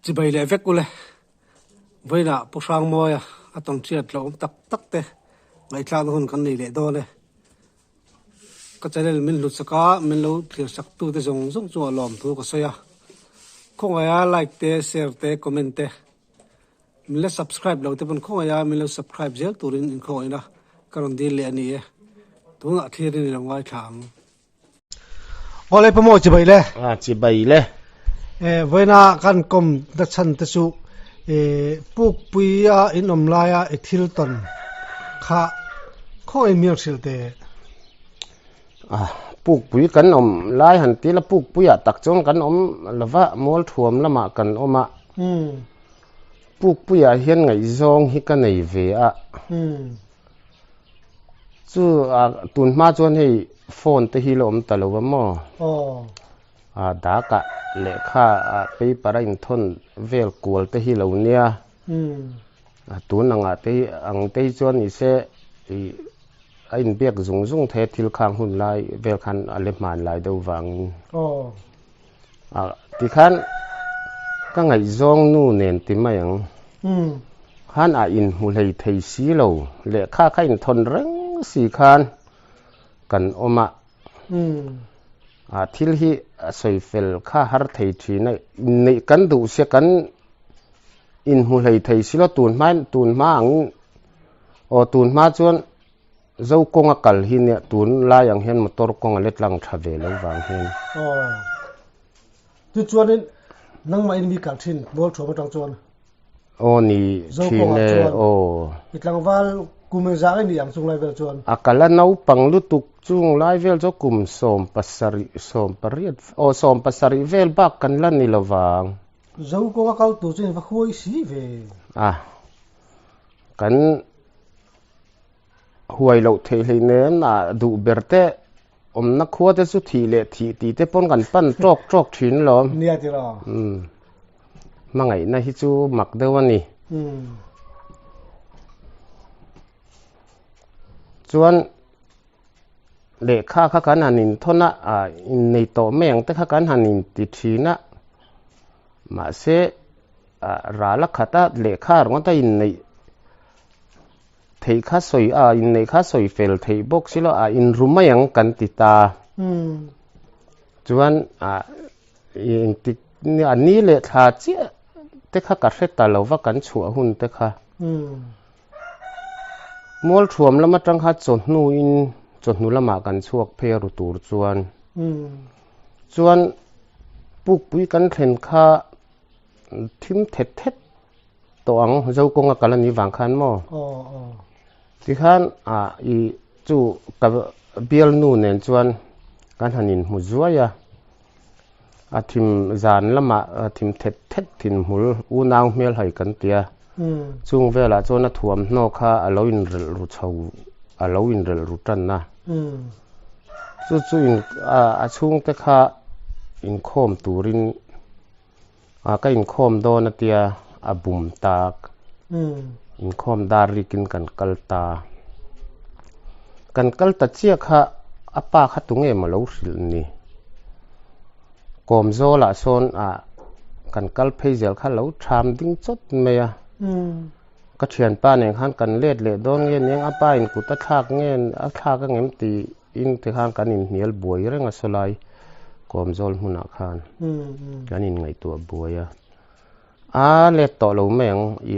chỉ bay lệ vét cô lệ với là bộ sang mồi à tổng triệt lỗ tắc tắc thế ngày cha nó hôn con này lệ đô lệ có trái lên mình lụt sắc cá mình lụt thiệt sắc tu thế giống giống chùa lòm tu có sao không ai like thế share thế comment thế mình là subscribe lâu thế vẫn không ai mình là subscribe dễ tu đến không ai na còn đi lệ này tu ngã thiệt này là ngoài thang ô lệ bao chỉ bay lệ chỉ bay lệ với na căn com đất chân thế su buk pui in omlaya ethilton kha khoi miêu silte buk pui kan om lai han ti la buk pui tak chong kan om lova mol thuam lama kan oma buk pui hian ngai zong hi ka nei ve chu tun ma chuan hei phone te hi lom talowa mo da ka le kha paper in thon vel kual te hi lo nia tun anga te ang te chuan i se i in bek zung zung the thil khang hun lai vel khan ale man lai do wang ti khan ka ngai zong nu nen ti mayang han in hu lei thei si lo le kha kha in thon reng si khan kan oma thil hi soi fel kha har thei thina nei kan du se kan in hu lei thei silo tun ma ang o tun ma chuan zo konga kal hi ne tun la yang hen motor konga letlang thave lo wang hen tu chuan nang mai mi kal thin bol thoma tang chuan ni thine itlang wal kume za ni ang chung lai vel chuan akala nau pang lu tuk chung lai vel zo kum som pasari vel bak kan lan ni lawang zo ko ka tu chen va khoi si ve kan huai lo thei hlei nem na du berte om na khuwa te su thi le thi ti te pon kan pan trok thin lom nia ti ra mangai na hi chu mak dewani chuan le kha kan hanin thona in nei to meng te kha kan hanin ti thina ma se ra la khata le kha rong ta in nei thei kha soi in nei kha soi fel thei bok silo in rumayang kan ti ta chuan in ti ani le tha chi te kha ka hret ta lo wa kan chu hun te kha mol thuam lama tang kha chonu lama kan chuak phe ru tur chuan puk pui kan thlen kha thim thet to ang zo konga kalani wang khan mo ti khan i chu ka bial nu nen chuan kan hanin mu zuaya thim zan lama thim thet thin mul u nang mel hai kan tia chung vela chona thuam hno kha aloin rel ru chho aloin rel ru tan na chu in chung te kha in khom turin ka in khom do na tia bum tak in khom dari kin kan kalta chia kha apa kha tunge ma lo hril ni kom zo la son kan kal pheizel kha lo tham ding chot meya ka thian pa ne khan kan let le don nge neng apa in ku ta thak ngen a thak a ngem ti in te khan kan in hnial buai renga solai kom zol huna khan kan in ngai tu buaya le to lo meng i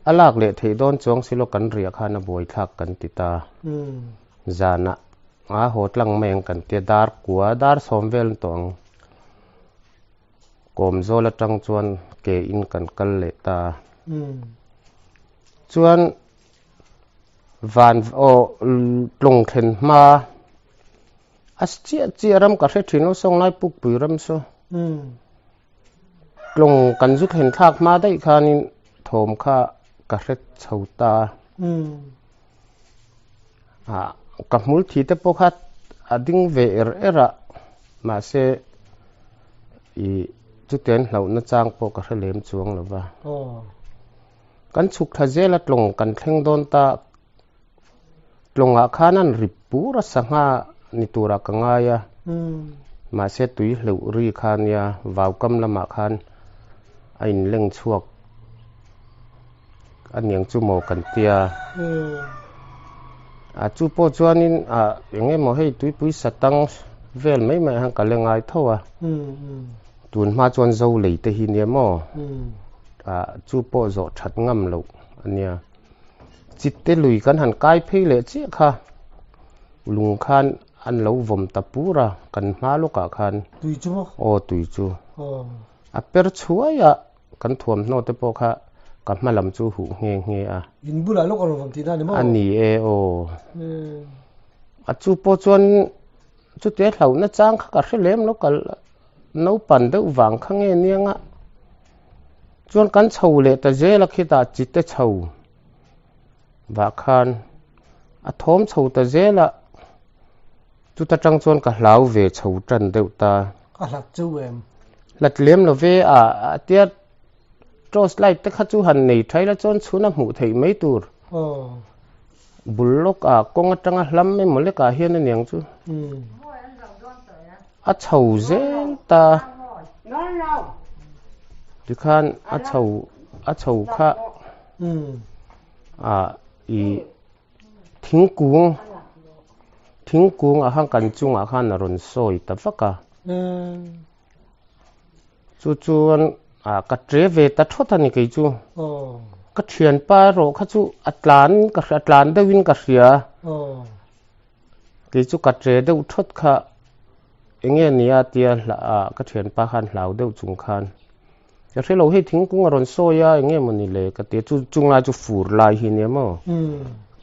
alak le thei don chong silo kan ria khana buai thak kan ti ta zana hotlang meng kan te dar somvel tong kom zola tang chuan ke in kan kal le ta chuan van tlong thlen ma chia ram ka hre thino song lai puk pui ram so tlong kan zu thlen thak ma dai khanin thom kha ka hre chhota ka mul thi te pokhat ading ve era ma se i chu ten hlo na chang po ka hrelem chuang lova kan chuk tha zela tlong kan thleng don ta tlonga khanan ripura sanga nitura kangaya ma se tui hleu ri khania waw kam lama khan anh leng chuộc anh yang chu mo kan tia chu po chuan in enge mo hei tui pui satang vel mai mai hang kalengai thowa tun ma chuan zo lei te hi ne mo chu po zo that ngam lo ania chitte lui kan han kai phei le chi kha lung khan an lo vom ta pura kan ma lo ka khan tui chu o tui chu per chuaya kan thuam no te po kha ka malam chu hu nge nge in bula lo ko vom ti na ne mo ani e o chu po chuan chu te hlau na chang kha ka hrilem lo kal no pan de wang kha nge nianga chuan kan chho le ta zela khita chitte chho ba khan thom chho ta zela chu ta tang chuan ka hlau ve chho tran deuh ta lat chu em lat lem lo ve tiat tros light te kha chu han nei thaila chon chuna mu thei mai tur bullok kong atanga hlam me mole ka hian aniang chu chho zel ta dikhan chho kha i thingkung hang kan chung khan ron soi ta vaka chuan ka treve ta thothani ke chu ka thian pa ro kha chu atlan dewin ka hria ke chu ka tre deuh thot kha enge nia tia ka thian pa khan hlau deuh chung khan ya thelo he thingkung ron soya enge moni le ka te chu chunga chu fur lai hi ne mo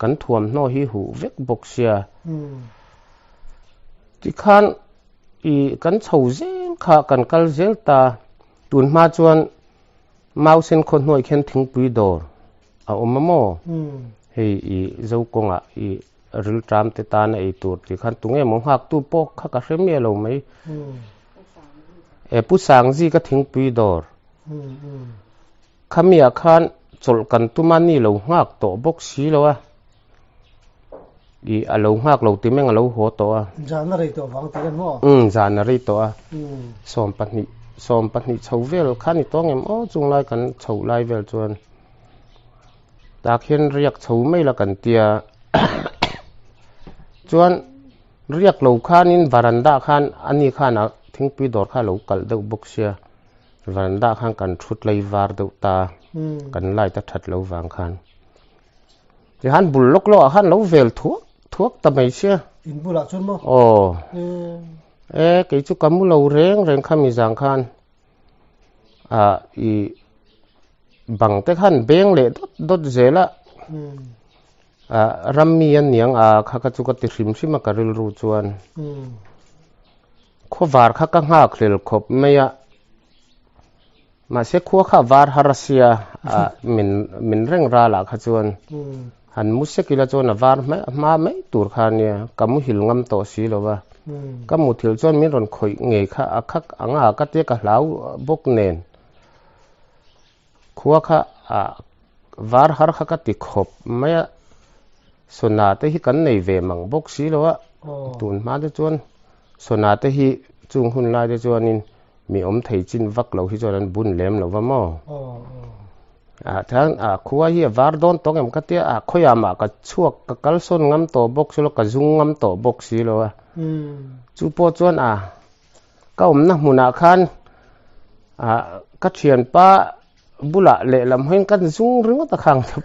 kan thuam no hi hu vek bok sia ti khan i kan chho zel kha kan kal zel ta tun ma chuan mau sen khon noi khen thing pui dor omamo hei i zo konga i ril tram te ta na ei tur ti khan tunge mo hak tu pok kha ka hremia lo mai pu sang ji ka thing pui dor khamia khan chol kan tu mani lo ngak to bok si lo i alo ngak lo ti meng alo ho to jana rei to wang ti kan mo jana rei to som pahnih chho vel khani tongem chung lai kan chho lai vel chuan ta khian riak chho mai la kan tia chuan riak lo khanin varanda khan ani khana thingpui dor kha lo kal deuh bok sia varanda khan kan thut lei var deuh ta kan lai ta that lo wang khan ti han bul lok lo han lo vel thuak ta mai sia in bula chun mo ke chu kamu lo reng khami jang khan i bang te khan beng le dot zela rammi an niang kha ka chu ka ti hrim hrim ka ril ru chuan kho var kha ka nga khlel khop meya ma se kho kha var harasia min reng ra la kha chuan han musekila chuan var ma mai tur khania kamu hil ngam to si lowa kamu thil chuan min ron khoi nge kha akhak anga ka te ka hlau bok nen khuwa kha var har kha ka ti khop maya sona te hi kan nei ve mang bok si lowa tun ma de chuan sona te hi chung hun lai de chuan in mi om thei chin vak lo hi chuan an bun lem lo wa mo thang khuwa hi var don tong em ka te khoyama ka chuak ka kalson ngam to bok sulo ka zung ngam to bok si lowa chu po chuan ka na hmuna khan ka thian pa bula le lam hen kan zung ring ta khang ta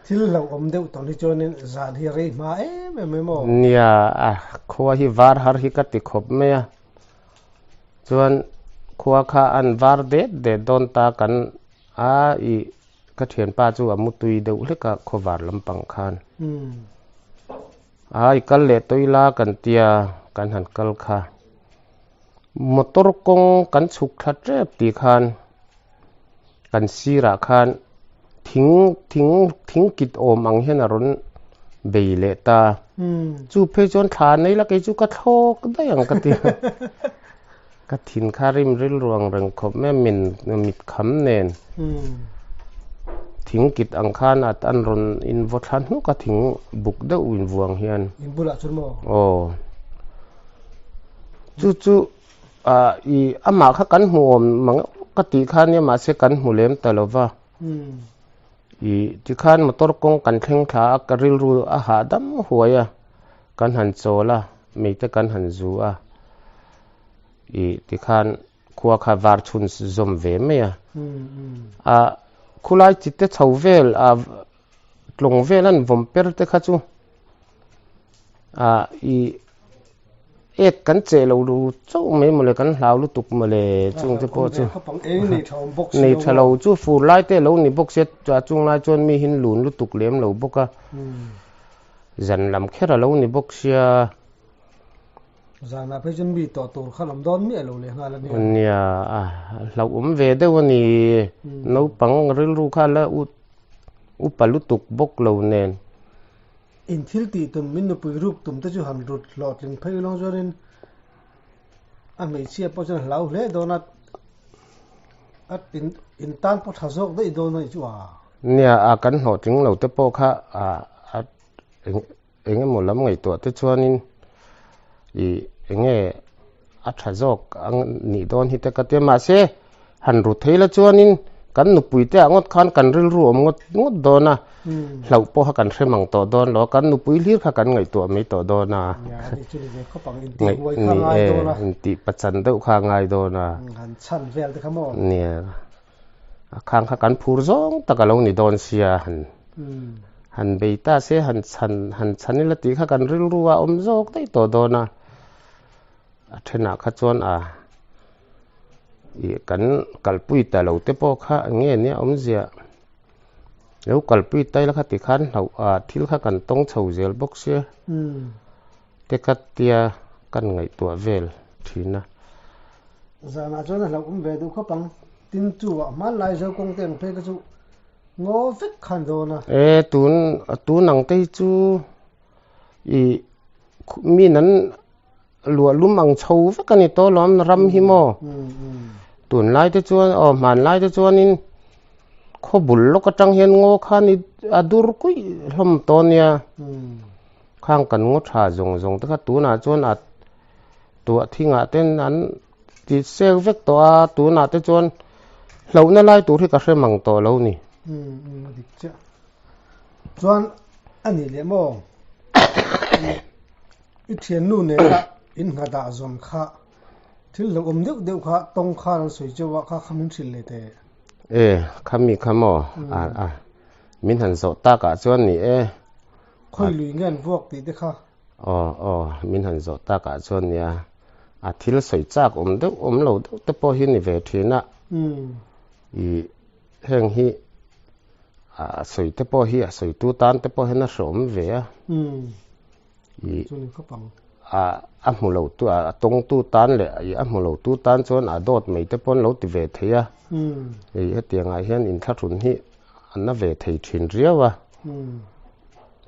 thil lo om deuh to ni chonin zan hi rei ma em mo nia khuwa hi var har hi ka ti khop me chuan khuwa kha an var de don ta kan i ka thian pa chu amutui deuh le ka khovar lampang khan ai kal le toila kan tia kan han kal kha motor kong kan chuk tha trep ti khan kan sira khan thing kit om ang hen aron beile ta chu phe chon thla nei la ke chu ka thok da yang ka ti ka thin kharim ril ruang rang khop me min mit kham nen thing kit ang khan at an ron in vo than nu ka thing buk da uin vuang hian in bula chun mo chu i ama kha kan mu mang ka ti khan ya ma se kan mu lem talova i ti khan motor kong kan thleng tha ka ril ru a ha dam huaya kan han chola me te kan han zu a i ti khan khuwa kha var chun zom ve me a khulai chi te chauvel a tlong velan vom per te kha chu i ek kan che lo lu chau me mo le kan hlau lu tuk mo le chung te po chu nei thalo chu fu lai te lo ni box set cha chung lai chon mi hin lun lu tuk lem lo boka zan lam khera lo ni box ya zana pe chen bi to to khalam don mi lo le nga la nia lo ve de wani no pang ril ru kha la u palu tuk bok lo nen in thil ti tum min no pui rup tum te chu ham rut lot ling phei long zorin a mei chia po chen lau hle donat at in tan po thazok dei don nei chu nia a kan ho ting lo te po kha enge mo lam ngai to te chuanin i enge a thazok ang ni don hi te ka te ma se han ru theila chuanin kan nu pui te angot khan kan ril ru om ngot dona hlau po ha kan hremang to don lo kan nu pui hlir kha kan ngai to me to dona ngai ti pachan deuh kha ngai dona han chan vel te khamo nia khang kha kan phur zong takalo ni don sia han beita se han chani la ti kha kan ril ruwa om jok dei to dona athena kha chon i kan kalpui ta lo te po kha nge ne om zia lo kalpui tai la kha ti khan hau thil kha kan tong chho zel box se te katia kan ngai to vel thina zana chona lo ve du kho pang tin chu ma lai zo kong teng pe ka chu ngo vek khan do na tu nang te chu i mi nan lua lumang chho vek ani to lom ram hi mo tun lai te chuan man lai te chuan in kho bul lo ka tang hian ngo khan i adur kui hlom to nia khang kan ngo tha zong te kha tu na chuan tu thinga ten an ti sel vek to tu na te chuan lo na lai tu ri ka hremang to lo ni dik cha chuan ani le mo i thian nu ne la in nga da zon kha thil lo deuh kha tong kha soi chewa kha khamin thil le te khami khamo min han zo ta ka chuan ni khoi lui ngen vok ti te kha min han zo ta ka chuan nia thil soi chak deuh lo deuh te po hi ni ve thina i heng hi soi te po hi soi tu tan te po hena som ve i chuni kho pang mulo tu tong tu tan le i mulo tu tan chuan dot mei te pon lo ti ve theia ei hetianga hian in tharun hi anna ve thei thin riawa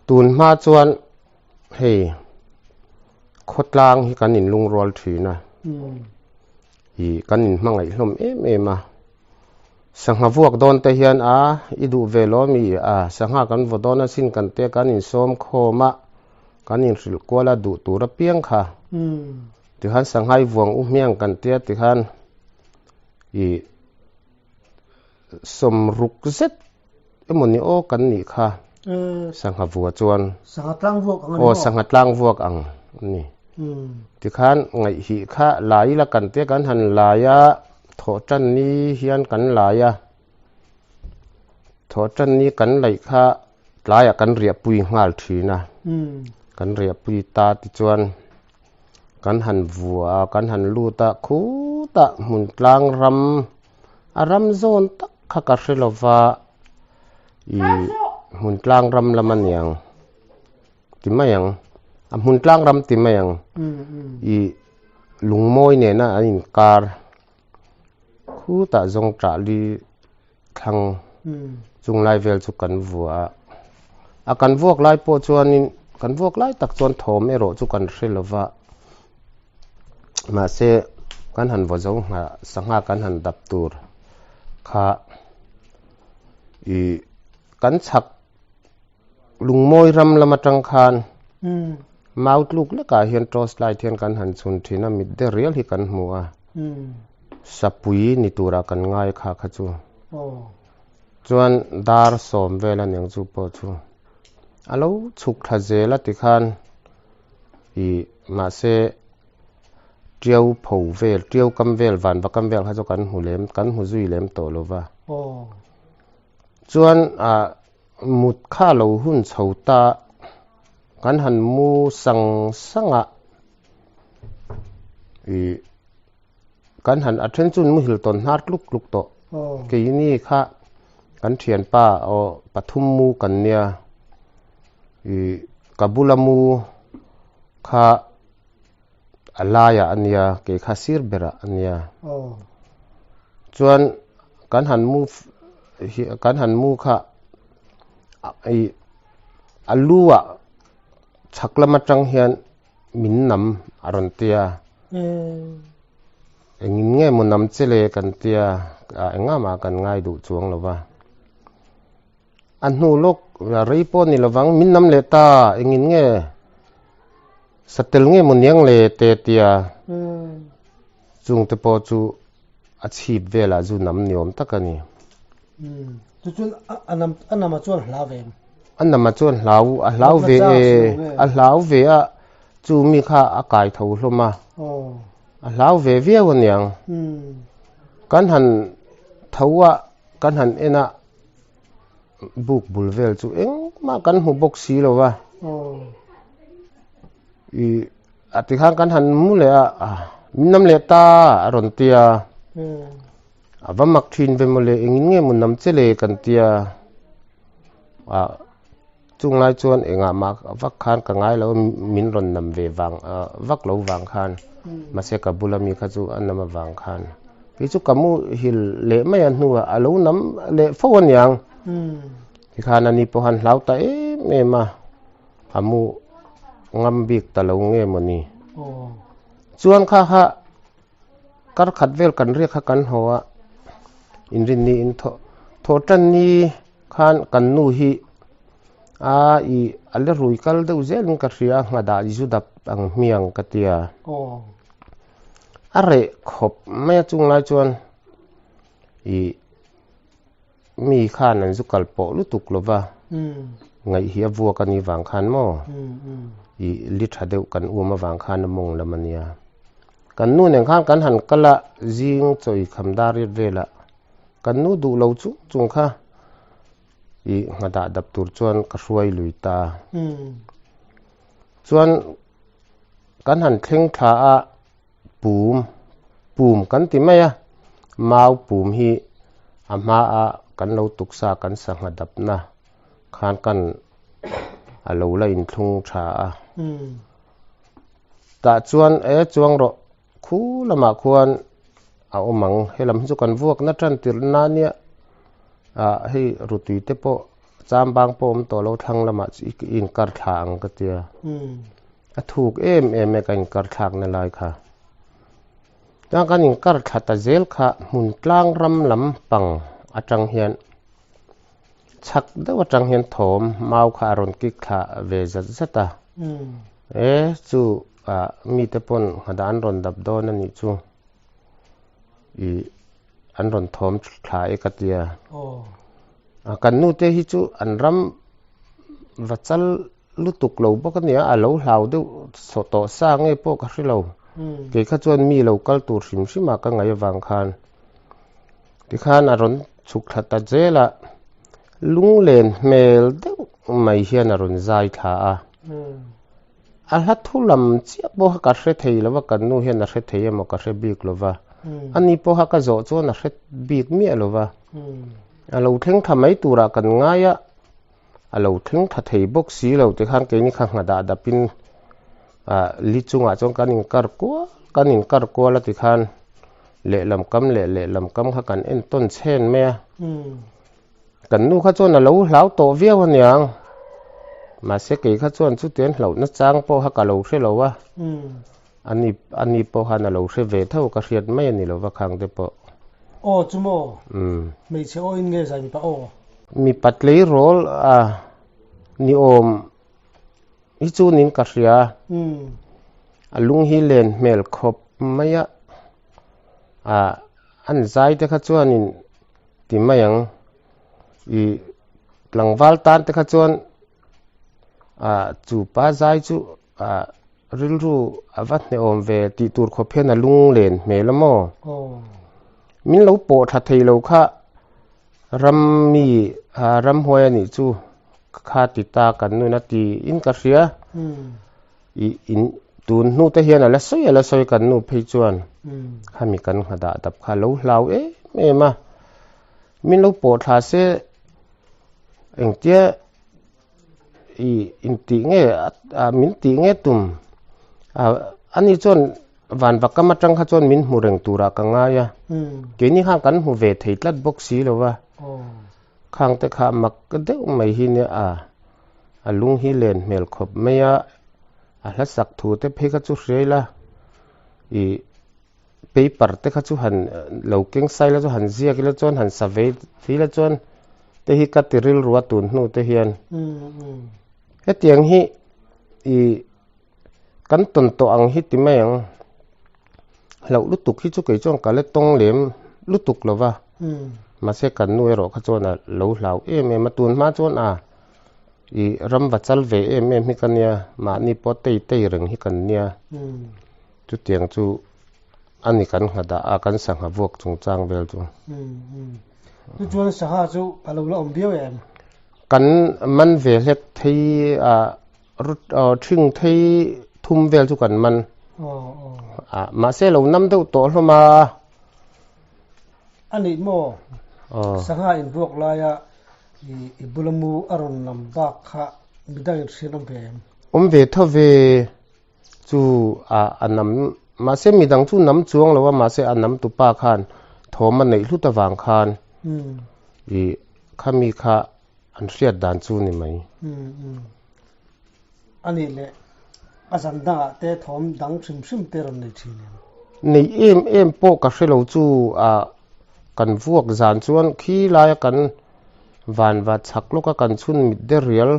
tun ma chuan hei khotlang hi kan in lung rol thina i kan in hmangai hlom em a sangha vuak don te hian i du ve lo mi sangha kan vodona sin kan te kan in som khoma kan in ril kwala du tura piang kha ti han sanghai vuang miang kan te ti han i som ruk zet emoni kan ni kha sangha vuwa chuan sangha tlang vuak ang ni ti khan ngai hi kha lai la kan te kan han laya tho tan ni hian kan laya tho tan ni kan lai kha laya kan ria pui ngal thina kan ria pui ta ti chuan kan han vua kan han lu ta khu ta mun tlang ram zon tak kha ka hrilova i mun tlang ram lamaniang timayang mun tlang ram timayang i lungmoi ne na anin kar khu ta zong tra li thang chung lai vel chu kan vua kan vuak lai po chuanin kan vuak lai tak chuan thom ero chu kan hrilova ma se kan han vo zong sangha kan han dap tur kha i kan chak lungmoi ram lama tang khan maut luk le ka hian tos lai thian kan han chun thina mit de real hi kan hmua sapui ni tura kan ngai kha kha chu chuan dar som vela neng chu po chu alo chuk tha zela ti khan I ma se triau phou vel triau kam vel van ba kam vel ha cho kan hu zui lem to lova chuan mut kha lo hun chhota kan han mu sanga kan han athen chun mu hil ton hnat luk to ke ni kha kan thian pa o pathum mu kan nia kabulamu kha alaya ania ke khasir bera ania chuan kan han mu kha alua chaklama tang hian min nam aron tia engin nge mun nam chele kan tia enga ma kan ngai du chuang lova anhu lok reipo ni lawang min nam le ta engin nge satel nge mun yang le te tia chung te po chu achip vela zu nam niom takani chu chun anama chuan hlavem anama chuan hlau ve hlau ve a chu mi kha akai tho hloma hlau ve viaw niang kan han thowa kan han ena buk bulvel chu eng ma kan hu bok si lowa ati khang kan han mu le nam le ta ron tia avamak thin ve mole engin nge mun nam chele kan tia chung lai chuan enga ma vak khan ka ngai lo min ron nam ve wang vak lo wang khan ma se ka bulami kha chu anama wang khan ki chu kamu hil le mai an nuwa alo nam le phone yang ki khan ani po han hlau ta me ma amu ngam bik ta lo nge mani chuan kha kar khat vel kan ri kha kan howa in rin ni in tho tan ni khan kan nu hi I ale rui kal de uzel ka ria ngada ju dap ang miang katia are khop me chung lai chuan mi khan an zu kal po lu tuk lova ngai hi avuwa kani wang khan mo li thadeu kan uma wang khan mong lamania kan nu neng khan kan han kala jing choi khamdar vela kan nu du lo chu chung kha ngada dap tur chuan ka hruai luita chuan kan han thleng tha a pum kan ti maya mau pum hi ama a kan lo tuksa kan sanga dap na khan kan alo la in thlung tha a ta chuan chuang ro khu lama khuan a omang helam chu kan vuak na tran tir na nia hei rutui te po chambang pom to lo thang lama chi in kar thang ka tia thuk em me kan kar thak na lai kha ta kan in kar thata zel kha mun tlang ram lam pang atang hian chak da watang hian thom mau kha ron ki kha ve zat zata chu mi te pon hadan ron dap don ani chu an ron thom thla ekatia kan nu te hi chu an ram vachal lutuk lo bokania alo hlau de so to sa nge po ka hrilo ke kha chuan mi lo kal tur hrim hrim ka ngai wang khan ti khan aron chuk thata jela lung len mel de mai hian aron zai tha a ha thulam chia bo ka hre thei lova kan nu hian a hre thei mo ka hre bik lova ani po ha ka zo chuan a hre bik mi lova alo thleng thamai tura kan ngaya alo thleng tha thei bok si lo te khan ke ni kha ngada da pin li chunga chong kan in kar ko la ti khan le lam kam kha kan en ton chen me kan nu kha chon alo hlau to viaw niang ma se ke kha chon chu ten hlau na chang po ha ka lo hre lo wa ani po han alo hre ve tho ka hriat mai ani lo wa khang de po chumo mei che in nge zai mi pa mi patlei rol ni om hi chu nin ka hria alung hi len mel khop maya อันใจแต่ข้าจวนนี่ติมายังอีหลังวัลตันแต่ข้าจวนจูป้าใจจูริลรูวัดในอมเวติตูร์ขบเพียนลุงเลนเมลโมมินเราโปทัดไทยเราค่ะรำมีรำหวยนี่จูข้าติดตากันนู่นนาทีอินกัสเซียอินตูนนู่นแต่เฮียน่ะละสอยกันนู่นเพยจวนข้ามีกันขดาดับข้าเราเอ็มามินเราโปทัดเสเอ็งเจ้าอินติเงมินติเงตุมอันนี้จนวันบักก็มาจังข้าจนมินหูเร่งตูระกังไงเกี่ยนี่ข้างกันหูเวทลัดบกสีแล้ววะข้างแต่ข้ามักก็เด็กไม่หินเนี่ยลุงฮิเลนเมลขบไม่ละสักถูแต่เพกจุเรียละไปปัดแต่ข้าจุหันเหล่าเก่งไซแล้วจุหันเสียกิแล้วจนหันสเวททีละจนแต่ฮิกัดติริลรัวตุนนู่แต่เฮียนเฮ็ดอย่างฮิกันตนตัวอังฮิติไม่ยังเราลุตุกฮิจุกไอจ้องกันเลยตรงเหลี่ยมลุตุกหรอวะมาเสกันนู่หรอข้าจวนเรามาตุนมาจวนรำวัดจัลเวมีกันเนี่ยมานี่พอเตยเรื่องฮิกันเนี่ยจุดเตียงจูอันนี้กันหาดากันสังหาวกจงจางเวลจูจุดจวนสังหาจูเราอมเบี้ยวเองกันมันเวลเล็กที่รุดถึงที่ทุ่มเวลจุกันมันมาเสเรานำตัวโตเข้ามาอันนี้โมสังหาอินพวกลายบุลมูอารมณ์นำบักขะมิได้เสียน้ำเพมเวทเวจูอันนำมาเสมีดังจูน้ำจวงหรือว่ามาเสอันนำตุปาคานถมมันในลุตะวางคานข้ามีข้าอันเสียดานจูนี่ไหมอันนี้แหละอาจารย์ด่าแต่ถมดังซึมเตรนในทีนี้ในเอ็มโปกับเสเราจูกันพวกจานชวนขี้ลายกันวันวัดชักลูกกันชุนมิดเดเรียล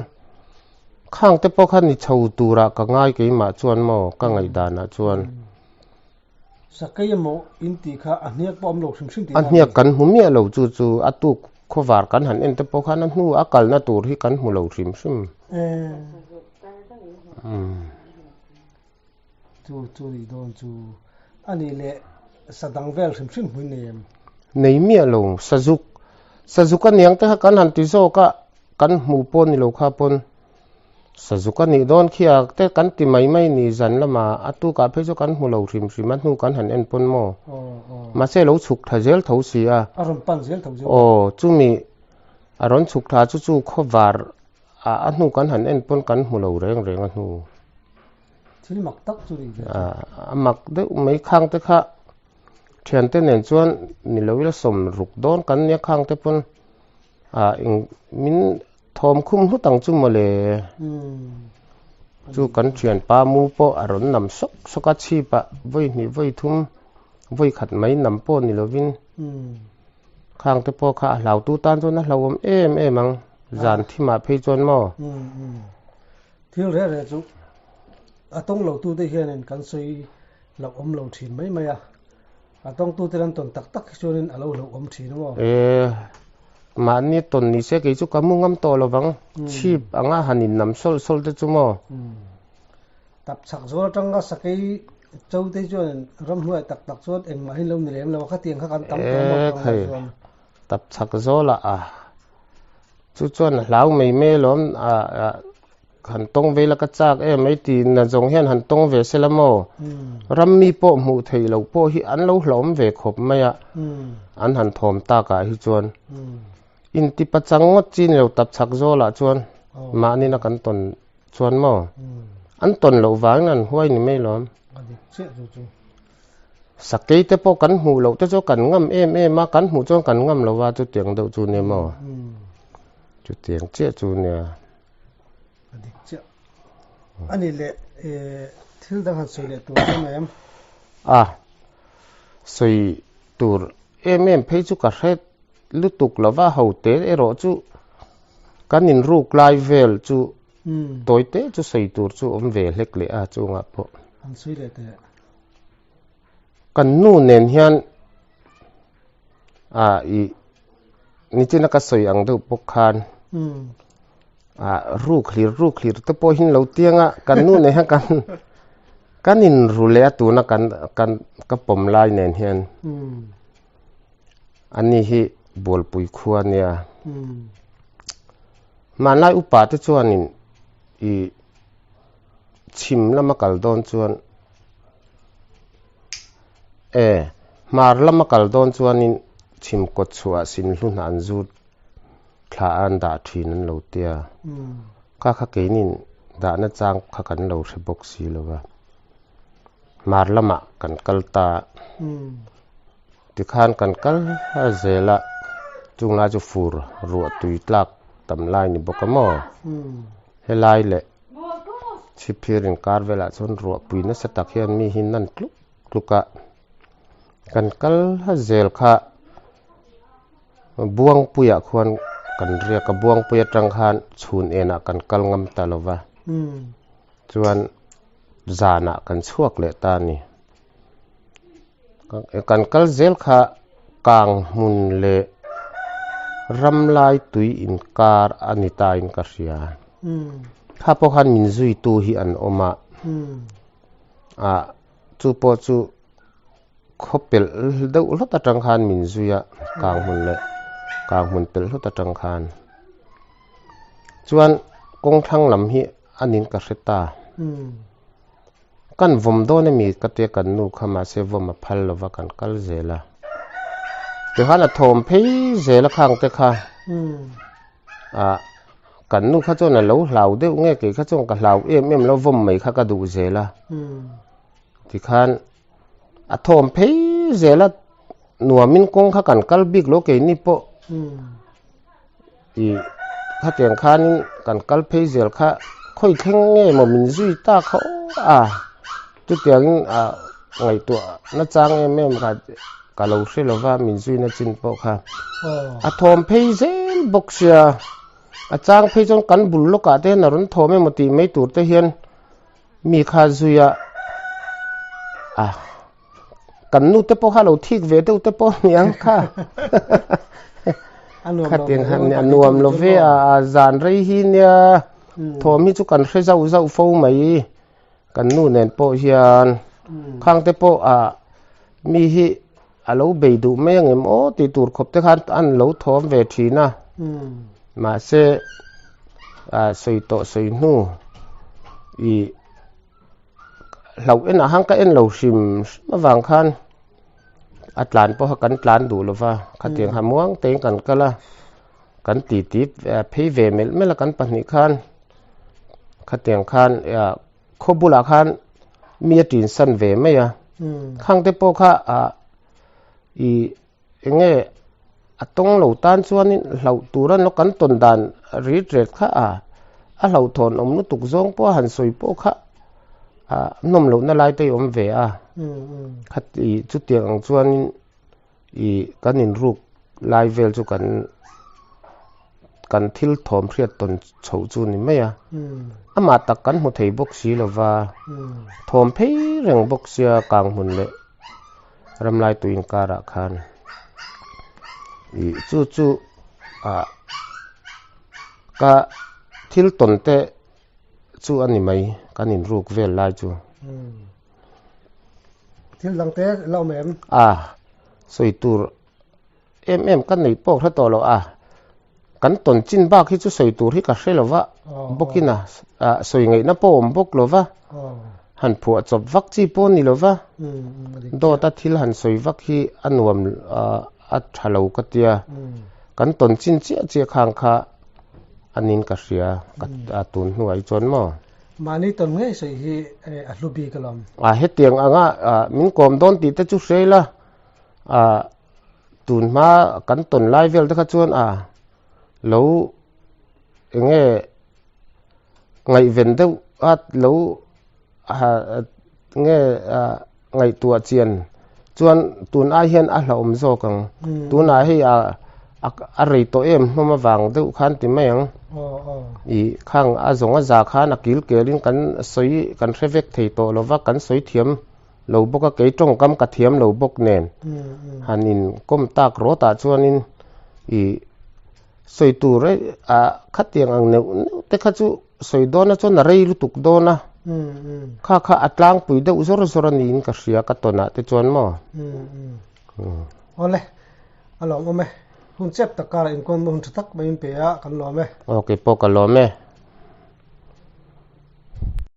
ข้างแต่พวกขันนี่ชาวตูระก็ง่ายกี่มาชวนหม้อก็ง่ายดานะชวนสักยังโมอินติค่ะอันนี้ป้อมโลกซึมอันนี้กันหูเมียเราจูอัตุกขวารกันหันเอ็นแต่พวกขันนั้นหูอักลน่าตูที่กันหูเราซึมจูดีโดนจูอันนี้แหละสดังเวลซึมหุ่นเนี่ยในเมียเราสจุกันยังแต่กันหันติโซก็กันหมู่ปนนี่เราข้าปนสจุกันนี่โดนเขียแต่กันติไม่นี่จันละมาอัตุกาเพจกันหมู่เราซึมมันหูกันหันเอ็นปนโมมาเสเราฉุกทะเจลเท่าเสียอารมณ์ปันเจลเท่าเสียจูมีอารมณ์ฉุกทาจูขวารอันหูกันหันเอ็นปนกันหมู่เราเร่งอันหูที่มักตักจูดีมักเด็กไม่ข้างแต่ข้าเทียนเต้นเห็นชวนนี่เราวิลสมรุกโดนกันเนี่ยข้างแต่ปนมินทอมคุ้มหุตังจุ่มมาเลยจูกันเทียนปามูปออารมณ์นำสกัดชีปะไว้ทุ่มไว้ขัดไม้นำปนนี่เราวินข้างแต่ปอข้าเหล่าตู้ตานจนนะเราเอ็มังจานที่มาเพจวนหม้อที่เรื่องอะไรจูต้องเหล่าตู้ได้เห็นกันใส่เราเหล่าถิ่นไม่ต้องตู้ที่นั่นตนตักชวนเราถิ่นว่ามานี่ตนนี้เสกจุกมุงำโตเราบังชีพอ่างหันนำโซลเตจุโมตับสักโซลจังก็สักเจ้าที่ชวนรำหัวตักชวนเอ็มมาให้เราเหนื่อยเราข้าเตียงข้ากันตั้งตัวหมดตับสักโซละจุชวนเราไม่ล้มหันตรงเวลากระจากไม่ตีนจงเห็นหันตรงเวเซลโมรำมีโปมูเทเราโปฮิอันเราหลอมเวขบไม่อันหันทอมตากาฮิจวนอินติปัจจังงดจีนเราตับชักโซละจวนมานี่นักอันตนจวนโมอันตนเราวางนั่นห้วยนี่ไม่ล้อมสักกี่แต่พอกันหูเราจะโจกันง่ำมากันหูโจกันง่ำเราว่าจุดเตียงเดาจูเนี่ยโมจุดเตียงเจ้าจูเนี่ยอันนี้แหละที่ดังหันสวยเลยตัวแม่สวยตัวเพจจุกระเฮ็ดลุตุกแล้วว่าเขาเตะรอจูกันนินรูกลายเวลจูตัวเตะจูสวยตัวจูเวลเล็กเลยจูงับพออันสวยเลยแต่กันนู่นเนียนเฮียน i ni china ka soi ang do pokhan ru clear te po hin lo tianga kan nu ne ha kan in rule tu na kan ka pom lai nen hian ani hi bol pui khuan ya man lai upa te chuan in i chim lama kal don chuan mar lama kal don chuan in chim ko chua sin hlun an zut thla an da thin an lo tia kha ke nin da na chang kha kan lo hre box si lowa mar lama kan kalta ti khan kan kal ha zela chung la chu fur ru tui tlak tam lai ni bokamo helai le chipirin karvela chon ru pui na satak hian mi hin nan kluka kan kal ha zel kha buang puya khwan kan ria ka buang puya tang khan chhun ena kan kal ngam talova chuan zana kan chuak le ta ni kan kal zel kha kang mun le ramlai tui in kar anita in ka ria kha po khan min zui tu hi an oma chu po chu khopel deuh hlota tang khan min zuya kang mun pel hlota tang khan chuan kong thang lam hi anin ka hreta kan vom do ne mi ka te kan nu khama se vom a phal lova kan kal zela te hana thom phei zela khang te kha kan nu kha chon a lo hlau deuh nge ke kha chon ka hlau em lo vom mai kha ka du zela ti khan a thom phei zela nuamin kong kha kan kal bik lo ke ni po i kha tiang khan kan kal phei zel kha khoi thleng nge mo min zui ta kho tu tiang ngai to na chang em ka lo hre lova min zui na chin po kha a thom phei zel boxia a chang phei chon kan bul lo ka te na ron thome moti mei tur te hian mi kha zuya kan nu te po ha lo thik ve te te po niang kha kha tiang han anuam lo ve zan rei hi nia thomi chu kan hre zau fo mai kan nu nen po hian khang te po mi hi alo be du meng em o ti tur khop te khan an lo thom ve thina ma se soi to soi nu i lau en hang ka en lo sim ma wang khan atlan po kan tlan du lova khatiang hamuang teng kan kala kan ti phei ve mel kan pani khan khatiang khan khobula khan mi tin san ve me ya khang te po kha i enge atong lo tan chuan in hlau turan lo kan ton dan retreat kha a hlau thon om nu tuk zong po han soi po kha nom lo na lai te om ve khat i chu tiang ang chuan i kanin ruk lai vel chu kan thil thom hriat ton chho chu ni mai ama tak kan mu thei bok si lova thom phei reng bok sia kang mun le ramlai tuin kara khan i chu ka thil ton te chu ani mai kanin ruk vel lai chu thil lang te lo mem soi tur em kan nei pok tha to lo kan ton chin ba khi chu soi tur hi ka hrelowa bokina soi ngei na po om bok lova han phu chop vak chi po ni lova do ta thil han soi vak hi anuam a thalo ka tia kan ton chin chi khang kha anin ka hria ka tun hnuai chon mo mani ton nge sei hi a hlubi kalam hetiang anga min kom don ti te chu hreila tun ma kan ton lai vel te kha chuan lo enge ngai ven deuh lo nge ngai tua chian chuan tun a hian a hlaum zo kang tun a hi a rei to em homa wang deuh khan ti mayang i khang a zonga za khan a kil kerin kan soi kan hrevek thei to lova kan soi thiam lo boka ke tong kam ka thiam lo bok nen hanin kom tak ro ta chuanin I soi tu re a khatiang ang ne te kha chu soi dona chu na rei lu tuk dona kha atlang pui de uzor zor nin ka ria ka tona te chuan mo ole alo me hun chep takara in kon hun tak mai pe ya kan lo me okay po ka lo me